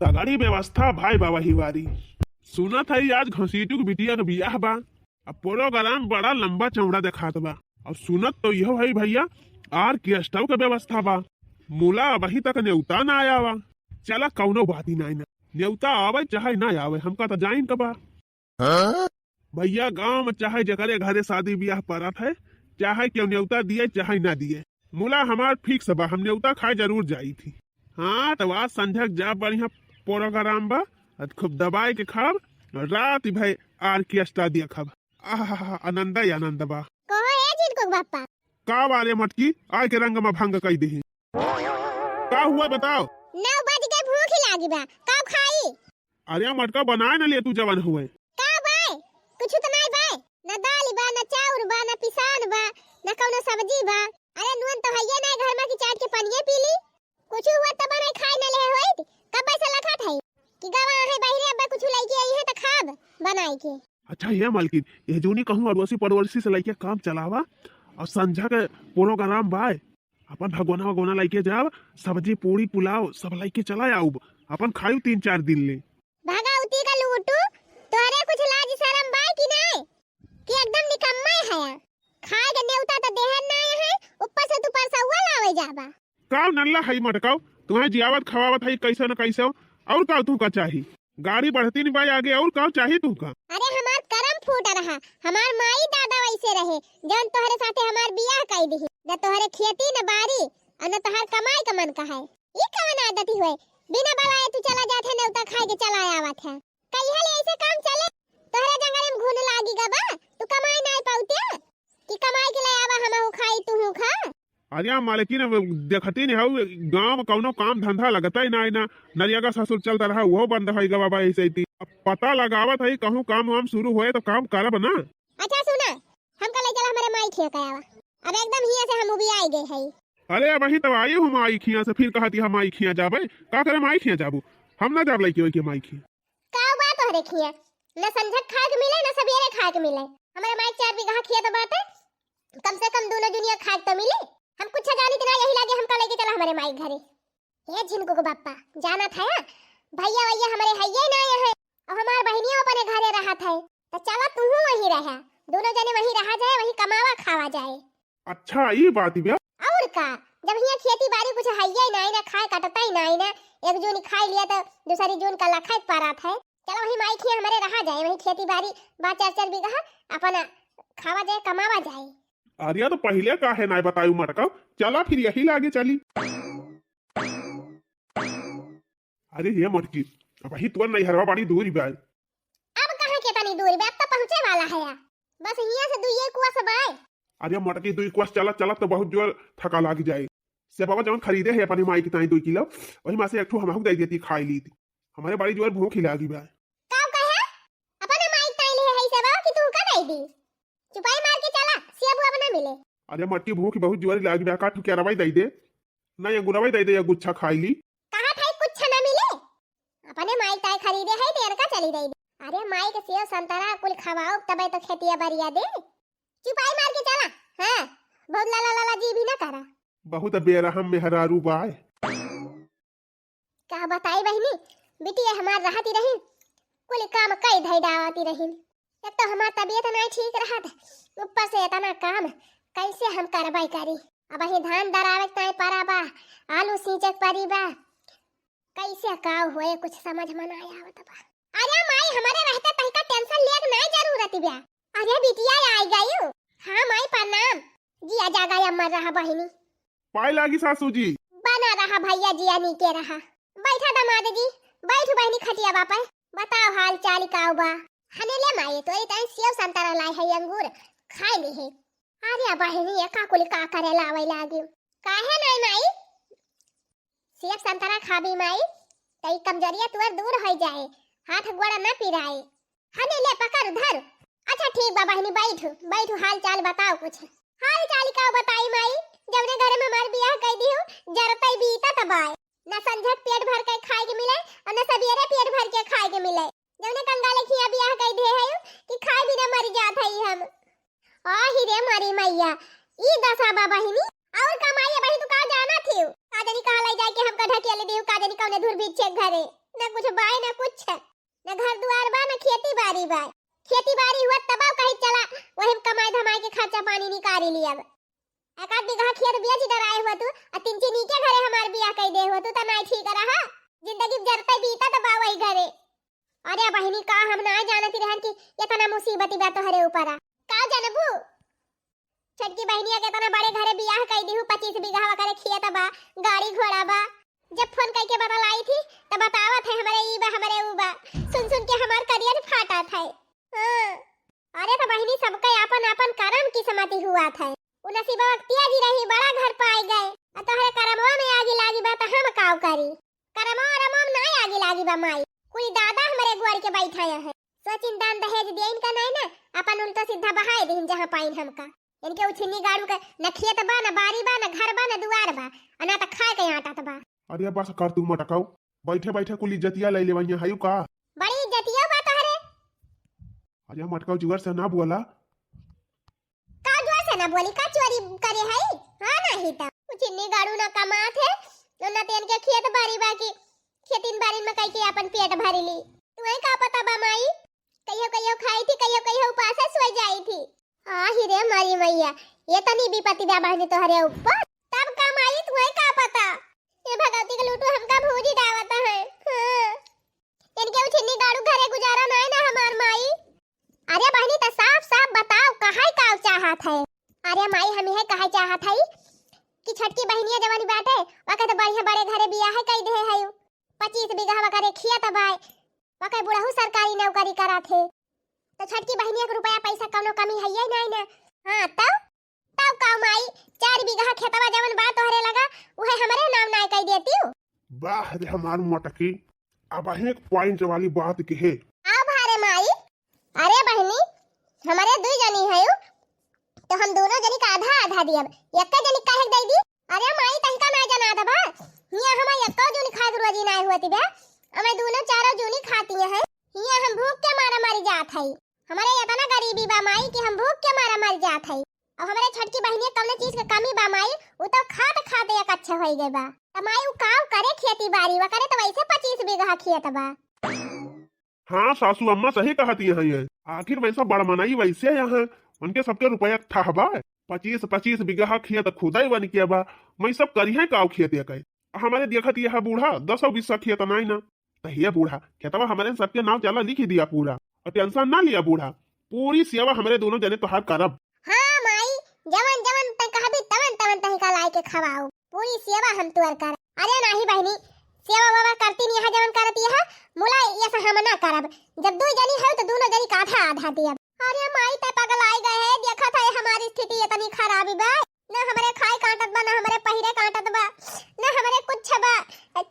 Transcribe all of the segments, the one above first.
तगड़ी व्यवस्था भाई बाबा ही वारी। सुना था आज घसीटू के बिटिया के बियाह बा। अब प्रोग्राम बड़ा लंबा चौड़ा दिखात बा। और सुनत तो यह है भैया ऑर्केस्ट्रा के व्यवस्था बा। मूला वही तक न्योता ना आया बा। चला कौनो बात ही नहीं ना, न्योता आवे चाहे ना आवे, हमका तो जाइन का बा। भैया गांव में चाहे जगरे घरे शादी ब्याह पड़त है, चाहे क्यों न्योता दिए चाहे ना दिए, मूला हमार फिक्स बा, हम न्योता खाए जरूर जाई थी। हाँ तो आज संध्या जा बढ़िया प्रोग्राम बा, खूब दबाई के खाब, रात भाई ऑर्केस्ट्रा दिया खाब। आनंद ही आनंद बा। बापा का वाले मटकी आय के रंग में भंग कई दही। का हुआ बताओ। 9 बज गए, भूख लागी बा, कब खाई? अरे मटका बनाए ना ले तू जवान हुए। का बाय कुछ तो नहीं बाय, ना दाल बा, ना चाउर बा, ना पिसान बा, ना कोनो सब्जी बा। अरे नुन तो हइये ना, घर में की चाट के पानी पी ली। कुछ हुआ त बने खाए ना ले होई, कब पैसा लखा थाई कि गवा है बहिरे अब्बा कुछ लइके आई है त खाब बनाई के। अच्छा ये मालकिन ये जोनी कहूं अड़ोसी पड़ोसी से लइके काम चलावा और संझा के प्रोग्राम बाय अपन भगवाना लइके जाब, सब्जी पूरी पुलाव सब लइके चला आऊब, अपन खायू 3-4 दिन ले। भगाउती का लूटू तोरे कुछ लाज शरम बा कि नहीं कि एकदम निकम्मा है। खाए के नेउता तो देहन ना है, ऊपर से तू परसौआ लावे जाबा। का नल्ला हई मटकाओ तुम्हें जियावत खवावत हई कैसे न कैसे और का तू का चाही, गाड़ी बढ़ती नहीं भाई आगे और का चाही तू का। अरे हमार करम फूट रहा, हमार माई दादा वैसे रहे जौन तोहरे साथे हमार बियाह कई दी, न तोहरे खेती न बारी और न तोहर कमाई का मन का है। ई कवन आदत हुए बिना बलाए तू चला जाथे नेउता खाए के चला आवत है। कहिया ले ऐसे काम चले, तोहरे जंगल में घुन लागी गा बा, तू कमाई नहीं पाउते कि कमाई के ले आवा हमहु खाई तू खा। अरे मालकिन देखती नहीं हूँ गाँव में कौनो काम धंधा लगता ही ना, नरिया का ससुर चलता रहा वो बंद है गवा ऐसे ही। अब पता लगावत है कहूँ काम वाम शुरू हुए तो काम करब ना। अच्छा सुना, हम कल चला हमारे माई खिया करावा, अब एकदम हिया से हम भी आई गए है। अरे वही तो आई हूँ माई खिया से, फिर कहती हम माई खिया जाबे, का करे माई खिया जाबू, हम ना जाब लइके के माई खिया। का बात तोहरे खिया न संझक खाए के मिले न सवेरे खाए के मिले, हमारे माई 4 बीघा खिया तो बात है, कम से कम दोनों दुनिया खाए तो मिले। हम कुछ जानी तो ना, यही लागे हम कल लेके चला हमारे माई घरे। ये झिनको को बापा जाना था भैया भैया हमारे हइये ना है, और हमार बहनियों अपने घरे रहा था तो चला तू वही रहा, दोनों जने वही रहा जाए, वही कमावा खावा जाए। अच्छा ये बात ही और का जब यहाँ खेती बाड़ी कुछ हइये ना खाए कटता ही ना, एक जून खाई लिया तो दूसरी जून का लखाए पारा था। चलो वही माई खिया हमारे रहा जाए, वही खेती बाड़ी बा 4-4 बीघा अपन खावा जाए कमावा जाए। अरे तो पहले का है ना बतायू मटका, चला फिर यही लागे चली। अरे ये मटकी अब ही तुअर नहीं हरवा बड़ी दूर बा। अब कहां के तनी दूर बा, अब तो पहुंचे वाला है, बस हिया से दुइये कुआ से बाय। अरे मटकी 2 कुआ चला चला तो बहुत जोर थका लाग जाए से बाबा जवन खरीदे है अपनी माई की ताई 2 किलो वही मां से एक ठो हमहु दे देती खाई ली थी, हमारे बड़ी जोर भूख ही लागी बा। का कहे अपने माई ताई ले है से बा कि तू का दे दी, चुपाई मार के चला सेब अब ना मिले। अरे मटकी भूख बहुत जोर लागी बा, का तू क्या रवाई दे दे ना, ये गुरवाई दे दे या गुच्छा खाई ली। कहां थाई कुछ ना मिले, अपने माई ताई खरीदे है तेर का चली दे। अरे माई के सेब संतरा कुल खवाओ तबे तो खेतिया बरिया दे, चुपाई मार के चला। हां बहुत लाला जी भी ना करा, बहुत बेरहम मेहरारू बाय। का बताई बहनी बिटिया हमार रहती रही कुल काम कई धई दावती रही, एक तो हमार तबीयत नहीं ठीक रहत, ऊपर से इतना काम कैसे हम करबाई करी। अब ही धान दरावे ताई पारा बा, आलू सींचक परी बा, कैसे काव होए कुछ समझ में ना आवत बा। अरे माई हमारे रहते तहका टेंशन लेक नहीं जरूरत बा। अरे बिटिया आई गई। हां माई प्रणाम, जिया जागा अम्मा रहा बहिनी पाई लागी सासू जी बना रहा, भैया जिया नीचे रहा। बैठा दामाद जी, बैठो बहनी खटिया बापा, बताओ हाल चाल काव बा। हने ले माई तो इतन सेव संतरा लाई है, अंगूर खाई ली है। अरे बहनी ये का कुल का करे लावे लागी, काहे नहीं माई सेव संतरा खाबी माई तई कमजोरिया तुअर दूर हो जाए, हाथ गोड़ा न पिराए। हने ले पकड़ धर। अच्छा ठीक बा बहनी बैठो बैठो, हाल चाल बताओ कुछ। हाल चाल का बताई माई, जवने घर में हमार बियाह कई दी हूं जरतई बीता तबाय, न संझक पेट भर के खाए के मिले और न सवेरे पेट भर के खाए के मिले। जवने कंगाले खिया बियाह कई दे है कि खाए बिना मर जात हई हम। आही रे मारी मैया ई दशा बा बहिनी, और कमाई बही तू का जाना थी, का जानी कहां ले जाए के हमका ढकेले देऊ, का जानी कौने धुर बीच घरे ना कुछ बाय ना कुछ ना घर दुआर बा ना खेती बाड़ी बा। खेती बाड़ी हुआ तब कहीं चला वही कमाई धमाई के खर्चा पानी निकाल लिया। एक आध बीघा खेत बेच डराए हुआ तू और तीन तीन के घरे हमार बियाह कई दे हुआ तू त नहीं ठीक रहा। जिंदगी जरते बीता तो बा वही घरे। अरे बहनी का हम ना जानती रहन कि इतना मुसीबती बा तोहरे ऊपर का जानबू। छटकी बहनिया के तना बड़े घरे बियाह कई देहु 25 बीघा करे खेत बा गाड़ी घोड़ा बा। जब फोन करके बतलाई थी तब बतावत है हमारे ई बा हमारे ऊ बा। सुन के हमार करियर फाटा था। अरे तो बहनी सबका अपन अपन कर्म की समाति हुआ था। उ नसीबा वक्तिया जी रही बड़ा घर पाए गए और तोहरे कर्मवा में आगे लागी बा त हम काव करी। कर्मवा रमम ना आगे लागी बा माई। कोई दादा हमारे ग्वार के बैठाया है। सोचिन दान दहेज देइन का नहीं ना अपन उल्टा सीधा बहाए देहिन जहां पाइन हमका। इनके उछनी गाड़ू के न खेत बा न बारी बा न घर बा न दुआर बा अना त खाए के आटा त बा। अरे बस कर तू मटकाऊ बैठे बैठे कुल इज्जतिया ले लेवैया हायू का। बड़ी इज्जतिया बा तोहरे। अरे मटकाऊ जुगर से ना बोला। का जुगर से ना बोली का चोरी करे है। हां नहीं त उछनी गाड़ू ना कमात है न तेन के खेत बारी बा की खेतिन बारी में कई के अपन पेट भरी ली। तुम्हें का पता बा माई कहियो कहियो खाई थी कहियो कहियो उपास सोई जाई थी। आही रे मारी मैया ये तनी विपत्ति बा बहनी तोहरे ऊपर तब का माई तुम्हें का पता। ये भगवती के लूटू हमका भूजी डावता है। इनके उछनी गाड़ू घरे गुजारा नहीं ना हमार माई। अरे बहनी त साफ साफ बताओ काहे का चाहत है। अरे माई हम है काहे चाहत है कि छटकी बहनिया जवानी बाटे वकत बढ़िया बड़े घरे बियाह कई दे है 25 बीघा वकरे खेत बाय वकरे बुढ़ऊ सरकारी नौकरी करा थे तो छटकी बहनिया के रुपया पैसा कौनो कमी है ही नहीं ना। हां तब का माई 4 बीघा खेतवा जवन बा तोहरे लगा उहे हमरे नाम ना कई देती हूं। वाह रे हमार मटकी अब एक पॉइंट वाली बात के है। आ भारे माई। अरे बहनी हमारे दो जनी है तो हम दोनों जनी का आधा आधा दियब एक जनी काहे दे दी। अरे माई तनका ना जना दबा हिया हम एक जनी खा रोजी ना होती बे हमें दोनों चारों जनी खाती है। हिया हम भूख के मारा मर जात है। हमारे इतना गरीबी बा माई कि हम भूख के मारा मर जात है। अब हमारे छटकी बहनिया कौन चीज के कमी बा माई वो तो खाते एक अच्छा हो गए बा। त माई उ काव करे खेती बाड़ी वा करे तो वैसे 25 बीघा खेत बा। हाँ सासू अम्मा सही कहती है। आखिर वैसा बड़ मनाई वैसे यहाँ उनके सबके रुपया ठहबा 25 बीघा खेत खुदाई बन किया बा मैं सब करी है काव खेत एक हमारे देखत यह बूढ़ा 10-20 खेत नहीं ना ये बूढ़ा खेतवा हमारे सबके नाम चला लिख दिया पूरा और टेंशन ना लिया बूढ़ा पूरी सेवा हमारे दोनों जने तोहार करब। हां माई जवन जवन तक कहबी तवन तवन तही का लाई के खवाओ पूरी सेवा हम तोर कर। अरे नहीं बहनी सेवा बाबा करती नहीं है जवन करती है मुला ये से हम ना करब। जब दो जनी है तो दोनों जनी का आधा आधा दियब। अरे माई ते पागल आई गए है देखा था हमारी स्थिति इतनी खराबी बा ना हमारे खाए काटत बा ना हमारे पहिरे काटत बा ना हमारे कुछ बा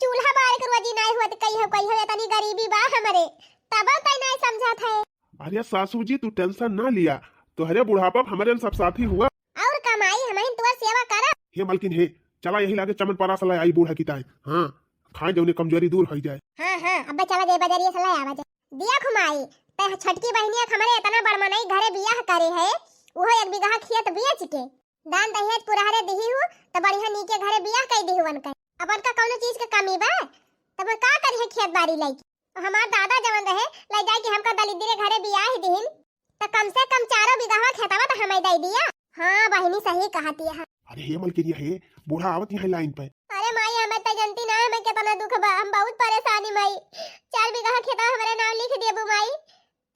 चूल्हा बार के रोजी नहीं होत कई हो इतनी गरीबी बा हमारे तब तई नहीं समझा था। अरे सासू जी तू टेंशन ना लिया तोहरे बुढ़ापा हमारे सब साथी हुआ और कमाई हमें तोर सेवा कर। हे मलकिन हे चला यही लाके चमन परास ला आई बूढ़ा की ताई। हां खाए जौने कमजोरी दूर हो जाए। हां अब चला जाए बाजारिया से ला आवा जा दिया खुमाई ते छटकी बहनिया हमारे इतना बड़मनाई घरे बियाह करे है वो 1 बीघा खेत बेच के दान दहेज पुरारे देही हो त बढ़िया नीचे घरे बियाह कई देही वन के अपन का कौनो चीज के कमी बा तब का करी है खेत बाड़ी लाई हमार दादा जवन रहे ले जाए कि हमका दलिद्री घरे बियाह देहिन त कम से कम 4 बीघा खेतवा त हमें दे दिया। हां बहनी सही कहती है। अरे हे मलकिन हे बूढ़ा आवत यहां लाइन पे। अरे माई हमें त जानती ना हमें कितना दुख बा हम बहुत परेशानी माई 4 बीघा खेतवा हमारे नाम लिख देबू माई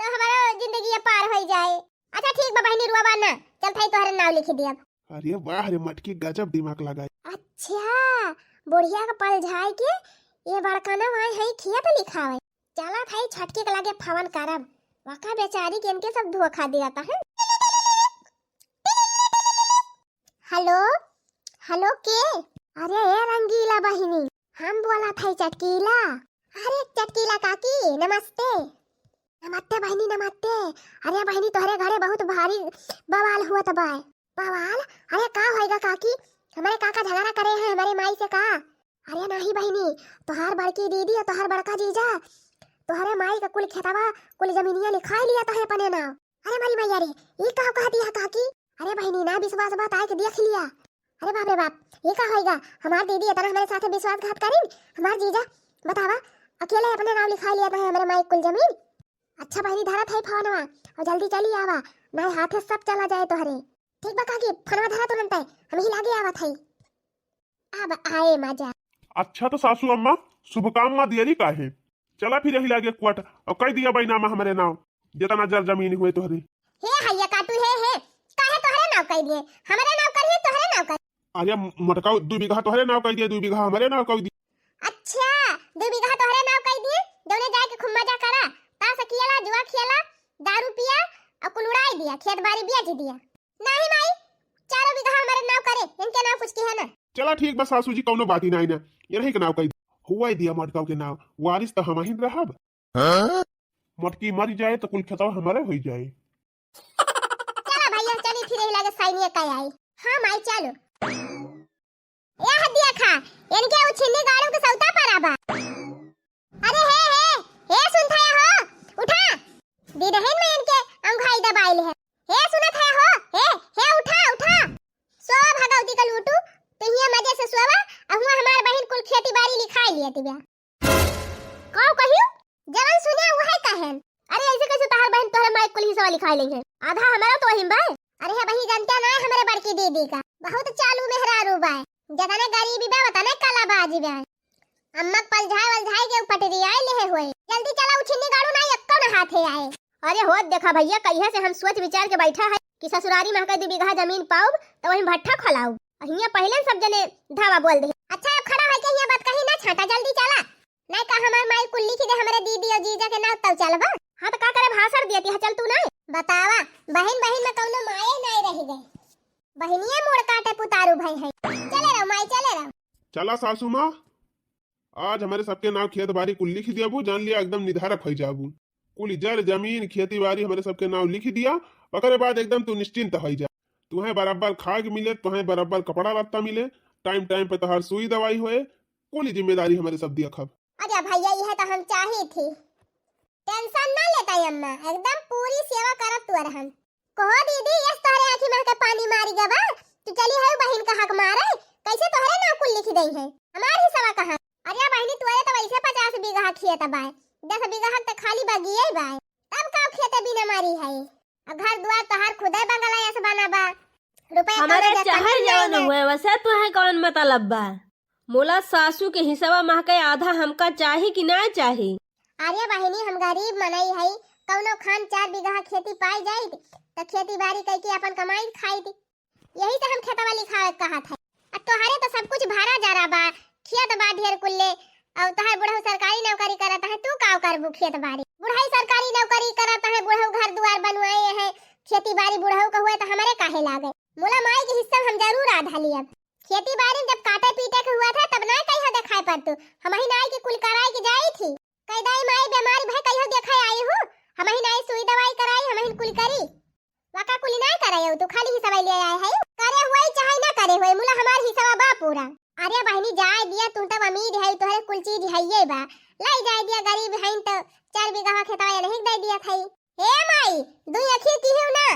तो हमारा जिंदगी पार हो जाए। अच्छा ठीक बा बहनी रुआ बा ना चल थाई तोहरे नाम लिख दियब। अरे वाह रे मटकी गजब दिमाग लगाई। अच्छा बुढ़िया का पल जाए के ये बड़का ना भाई है खेत लिखावे चला थाई छटके के लागे फवन करब वका बेचारी के इनके सब धोखा दिया था है। हेलो हेलो के। अरे ए रंगीला बहिनी हम बोला था चटकीला। अरे चटकीला काकी नमस्ते। नमस्ते बहनी नमस्ते। अरे बहनी तोहरे घरे बहुत भारी बवाल हुआ था बाय बवाल। अरे का होएगा काकी हमारे काका झगड़ा करे हैं हमारे माई से का। अरे नहीं बहनी तोहार बड़की दीदी और तोहार बड़का जीजा तोहरे माई का कुल खेतवा कुल जमीनिया लिखाई लिया तो है अपने नाम। अरे मारी मैया रे ये का कह दिया काकी। अरे बहनी ना विश्वास बात आए के देख लिया। अरे बाप रे बाप ये का होएगा हमार दीदी इतना हमारे साथ विश्वासघात करिन हमार जीजा बतावा अकेले अपने नाम लिखा लिया था हमारे माई कुल जमीन। अच्छा बहनी धरा था फोनवा और जल्दी चली आवा, नहीं हाथे सब चला जाए तोहरे। ठीक बा काकी, फोनवा धरा तुरंत हम ही लागे आवा थई। अब आए मजा। अच्छा तो सासू अम्मा शुभकामना दियरी काहे, चला फिर यही लागे क्वाट और कह दिया भाई नाम हमारे नाम जितना जर जमीन हुए तोहरी। हे हैया काटू हे काहे तोहरे नाम कह दिए, हमारे नाम करिए तोहरे नाम कर। अरे मोटका 2 बीघा तोहरे नाम कह दिए, 2 बीघा हमारे नाम कह दिए। अच्छा 2 बीघा तोहरे नाम कह दिए, दोने जाए के खूब मजा करा, ताश खेला, जुआ खेला, दारू पिया और कुल उड़ाई दिया, खेत बाड़ी बेच दिया। नहीं माई 4 बीघा हमारे नाम करे, इनके नाम कुछ की है ना। चला ठीक बस सासू जी कौनो बात ही नहीं ना, ये रही के नाम कह हुआ ही दिया मोटका के नाम, वारिस तो हम ही रहब। मोटकी मर जाए तो कुल खतवा हमारे हो जाए। चला भैया चली फिर ही लगे साइनिया का आई। हां माई चलो ये हदिया खा, इनके उछिन्नी गाड़ू के सौता पर आबा। अरे हे सुनता हो उठा दीदहन में इनके अंगहाई दबाइल है। हे सुनत है हो, हे उठा सो भगवती का लूटू तो ये मजे से सोवा, अब हुआ हमार बहन कुल खेती बाड़ी लिखाई लिया तिबा। कहो कहियो जवन सुने वो है कहन। अरे ऐसे कैसे तोहर बहन तोहरे माई कुल हिस्सा लिखाई ली है, आधा हमारा तो वही बा। अरे है बही जानता ना हमारे बड़की दीदी का बहुत चालू मेहरारू बा, जतने गरीबी बा बताने काला बाजी बा। अम्मा पलझाई के पटरी आए ले होए, जल्दी चला उछिन्नी गाड़ू ना यक्को ना हाथे आए। अरे होत देखा भैया कहिया से हम सोच विचार के बैठा है कि ससुरारी में कई 2 बीघा जमीन पाऊ तो वही भट्ठा खोलाऊ, हिया पहले सब जने धावा बोल दे। अच्छा अब खड़ा है के हिया बात कहीं ना छाटा, जल्दी चला नहीं का हमार माई कुल लिखी दे हमारे दीदी और जीजा के नाम तब चलबा। हां तो का करे भाषण देती है, चल तू नहीं बतावा बहन में कौनो माए नहीं रह गए, बहनिए मोड़ काटे पुतारू भाई है। चले रहो माई चले रहो। चला सासू माँ आज हमारे सबके नाम खेत बाड़ी कुल लिख दिया, जान लिया एकदम निर्धारक हो जाबू, कुल जल जमीन खेती बाड़ी हमारे सबके नाम लिख दिया, ओकरे बाद एकदम तू निश्चिंत हो जा। तुम्हें बराबर खाग मिले, तुम्हें बराबर कपड़ा लत्ता मिले, टाइम टाइम पे तोहर सुई दवाई होए, कुल जिम्मेदारी हमारे सब दिया खब। अरे भैया यह तो हम चाही थी, टेंशन ना लेता अम्मा, एकदम पूरी सेवा करत तू रहन। कहो दीदी यस तोहरे आंखी में के पानी मारी गबा, तू चली है बहन का हक मारे, कैसे तोहरे नाम कुल लिख दई है, हमार ही सवा कहां। अरे बहनी तू तो वैसे 50 बीघा खेत बाय, 10 बीघा तो खाली बगिए बाय, तब का खेत बिना मारी है। घर द्वार तोहार खुदे बंगला ऐसे बना बा, रुपया हमारे चाहर जवन हुए वैसे तुम्हें कौन मतलब बा। मोला सासू के हिस्सा मह के आधा हमका चाही कि ना चाही। अरे बहनी हम गरीब मनई है, कौनो खान 4 बीघा खेती पाई जाई तो खेती बाड़ी करके अपन कमाई खाई थी, यही तो हम खेतवा लिखावे कहा था। अब तोहरे तो सब कुछ भाड़ा जा रहा बा, खेत बा ढेर कुल्ले, और तोहर बुढ़ऊ सरकारी नौकरी करता है, तू का करबू खेत बाड़ी। बुढ़ाई सरकारी नौकरी करता है, बुढ़ऊ घर द्वार बनवाए है, खेती बाड़ी बुढ़ऊ का हुए तो हमारे काहे लागे। मोला माई के हिस्सा हम जरूर आधा लियब। खेती बाड़ी जब काटे पीटे के हुआ था तब ना कहियो देखाई पर तू, हम ही नाई के कुल कराई के जाई थी, कैदाई माई बीमारी भाई कहियो देखाई आई हो, हम ही नाई सुई दवाई कराई, हम ही कुल करी, वाका कुल ना कराई हो, तू खाली हिस्सा ले आए है, करे हुए चाहे ना करे हुए, मोला हमार हिस्सा बा पूरा। अरे बहनी जाए दिया तू तब अमीर है, तोहरे कुल चीज है ये बा, लाई जाए दिया गरीब है तो 4 बीघा खेतवा नहीं दे दिया थई। हे माई 2 अखी की है ना,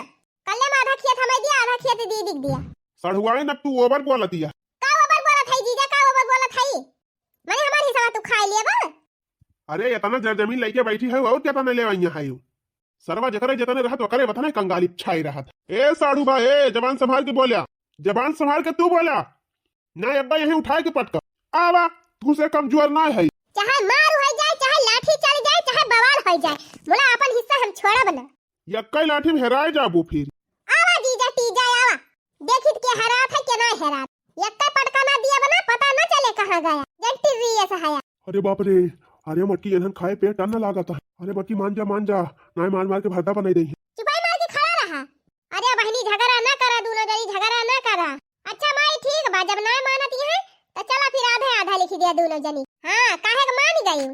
कल्ले में आधा खेत हमें दिया, आधा खेत दीदी के दिया। सड़ुआए न तू ओवर बोलतिया, का ओवर बोला थई जीजा, का ओवर बोला थई, मैंने हमारी हिस्सा तू खा लिया बा। अरे इतना जमीन लेके बैठी है और क्या तने ले आई है, सरवा जकरे जतने रहत ओकरे बतने कंगाली छाई रहत। ए साड़ू बा ए जबान संभाल के बोलिया, जबान संभाल के तू बोला ना, अब्बा यही उठाए के पटका आवा, तू से कमजोर ना है, चाहे मार हो जाए, चाहे लाठी चल जाए, चाहे बवाल हो जाए, बोला अपन हिस्सा हम छोड़ब ना। यक्का लाठी में हेराए जाबू फिर। आवा जीजा टी जाए आवा, देखित के हरात है के ना हरात, यक्का पटका ना दिया बना पता ना चले कहां गया, जंटी रिया सहाया। अरे बाप रे, अरे मटकी एनहन खाए पेट न लागत है, अरे मटकी मान जा ना मार मार के भरता बनाई दई। चुपाई मार के खड़ा रहा। अरे बहनी झगड़ा ना करा, दोनों जनी झगड़ा ना करा। अच्छा माई ठीक बा, जब ना मानती है तो चला फिर आधा आधा लिख दिया दोनों जनी। हां काहे के मान गई।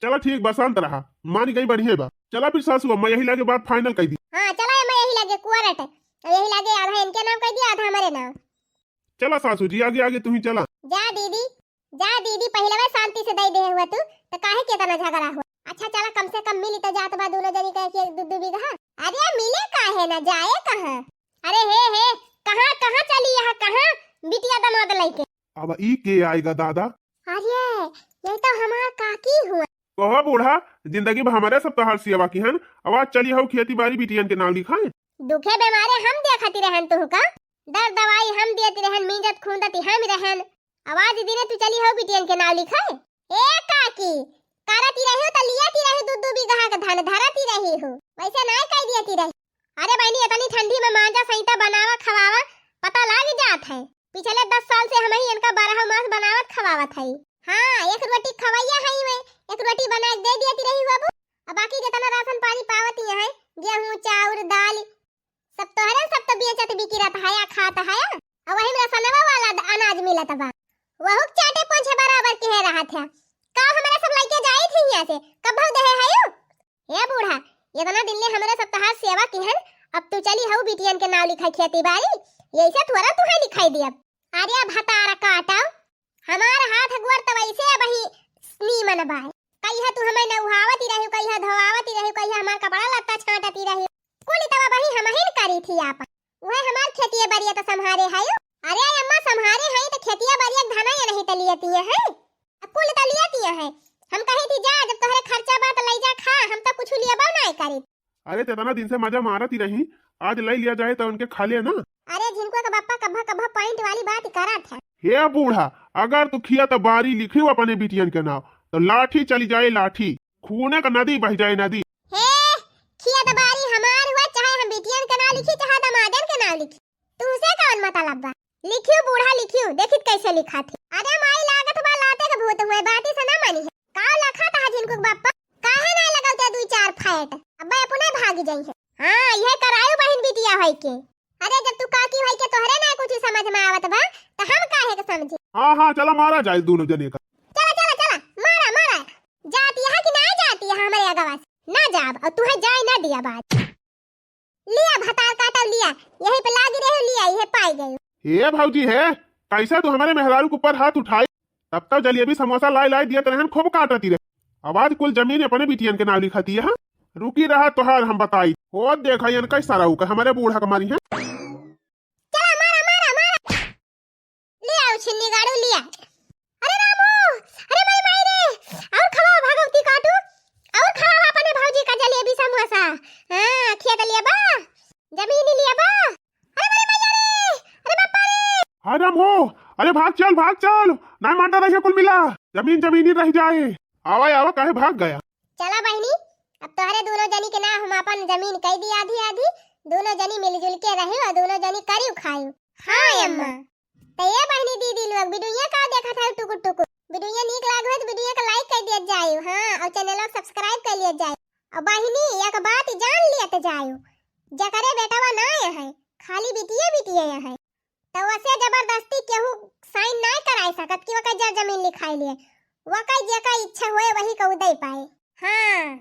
चला ठीक बा, शांत रहा, मान गई बढ़िया बा। चला फिर सासू अम्मा यही लागे बात फाइनल कर दी। हां चला मैं यही लागे कुआरट, यही लागे आधा इनके नाम कर दिया, आधा हमारे नाम। चला सासू जी आगे आगे तू ही चला। जा दीदी पहले वे शांति से दे दे हुआ तू तो काहे के तना झगड़ा हुआ। अच्छा चला कम से कम मिली तो जात बा दोनों जनी कह के 2 बीघा। अरे मिले काहे ना, जाए कहां। अरे हे कहां चली यहां, कहां बिटिया दमाद लेके। अब ई के आएगा दादा। अरे ये तो हमार काकी हुआ, कहो बूढ़ा जिंदगी भर हमारे सब तोहार सेवा की हन। आवाज चली हो खेती बाड़ी बिटियन के नाम लिखाए। दुखे बेमारे हम देखती रहन तू का, दर्द दवाई हम देती रहन, मिंजत खूंदती हम रहन, आवाज दिने तू चली हो बिटियन के नाम लिखाए। ए काकी करती रही हो त लियाती रही, दूध बीघा का धान धरती रही हो, वैसे नहीं कह दियती रही। अरे बहनी इतनी ठंडी में मांजा सहिता बनावा खवावा पता लग जात है। पिछले 10 साल से हम ही इनका 12 मास बनावत खवावत है। हाँ एक रोटी खवैया है मैं, एक रोटी बना के दे देती रही बाबू। अब बाकी जितना राशन पानी पावती है, गेहूं चाउर दाल सब तोहरे सब तो बेचत बिकी रहता है या खाता है, और वही में रसनवा वाला अनाज मिलत बा, वहु चाटे पोंछे बराबर के रहा था। का हमारे सब लइके जाई थी यहां से कब भग दे है यो। ए बूढ़ा इतना दिन ले हमारे सब तहार सेवा की है, अब तू चली हो बिटियन के नाम लिखाई खेती बाड़ी, ऐसे थोड़ा तू है लिखाई दिया। अरे भतारा काटाओ हमार हाथ गोर त वैसे वही नीमन बा, कहिया तू हमें नउहावती रही, कहिया धोवावती रही, कहिया हमार कपड़ा लत्ता छांटती रही, कुल तवा वही हम ही करी थी आपन। वह हमार खेतिया बाड़िया तो संभारे है। अरे अम्मा संभारे है तो खेतिया बाड़िया धना या नहीं तलियती है, कुल तलियती है। हम कही थी जा जब तोहरे खर्चा बा तो ले जा खा, हम तो कुछ लियाबा नहीं करी। अरे तेतना दिन से मजा मारती रही, आज ले लिया जाए तो उनके खा लिया ना। अरे जिनको का बापा कभा कभा पॉइंट वाली बात करा था। हे बूढ़ा अगर तू खिया तो बारी लिखी अपने बिटियन के नाम, तो लाठी चली जाए लाठी, खूने का नदी बह जाए नदी। हे खिया तो बारी हमार हुआ, चाहे हम बिटियन के नाम लिखी चाहे दमादन के नाम लिखी, तुझसे कौन मतलब बा। लिखियो बूढ़ा लिखियो, देखित कैसे लिखा थे। अरे माई लागत बा लाते के भूत हुए, बाती से ना मानी है। का लखा था जिनको बापा काहे ना लगाते 2-4 फाइट, अब अपने भाग जाई है। हां यह करायो बहन बिटिया है के। अरे जब तू काकी भाई के तोहरे ना कुछ समझ में आवत बा तो हम काहे के समझी। हाँ चला मारा जाए दोनों जने का। चला मारा मारा, जाती है कि नहीं जाती है हमारे अगवा से ना जाब, और तू है जाए ना दिया बात। लिया भतार काटा लिया, यही पे लागी रहे लिया, यही पाई गई। ये भौजी है कैसा तू हमारे मेहरारू के ऊपर हाथ उठाई, तब तक जलेबी समोसा लाई दिया तरह खूब काटती रहे, आवाज कुल जमीन अपने बिटियन के नाम लिखाती है। रुकी रहा तोहार हम बताई हो, देखा यन कैसा रहू का हमारे बूढ़ा कमारी है। चला मारा लिया छिन्नी गाड़ू लिया। अरे रामू अरे माई रे, और खवा भगवती काटू, और खवा अपने भौजी का जलेबी समोसा। हां खेत लिया बा, जमीन लिया बा। अरे मेरे मैया रे, अरे बापा रे। हाँ राम हो, अरे भाग चल नहीं मांटा रहे कुल मिला, जमीन ही रह जाए। आवा काहे भाग गया। चला बहनी अब तोहरे दोनों जनी के ना हम अपन जमीन कह दी आधी आधी, दोनों जनी मिलजुल के रही और दोनों जनी करियो खायू। हां अम्मा तो ये बहनी दीदी लोग वीडियो का देखा था टुकुर टुकुर, वीडियो नीक लागो तो वीडियो का लाइक कर दिया जाए। हां और चैनल को सब्सक्राइब कर लिया जाए। और बहनी एक बात जान लिया जायो, जकरे बेटावा ना है खाली बिटिया है, तो वैसे जबरदस्ती केहू साइन नहीं कराई सकत कि वका जमीन लिखाई लिए, वका जेका इच्छा होए वही को दे पाए। हां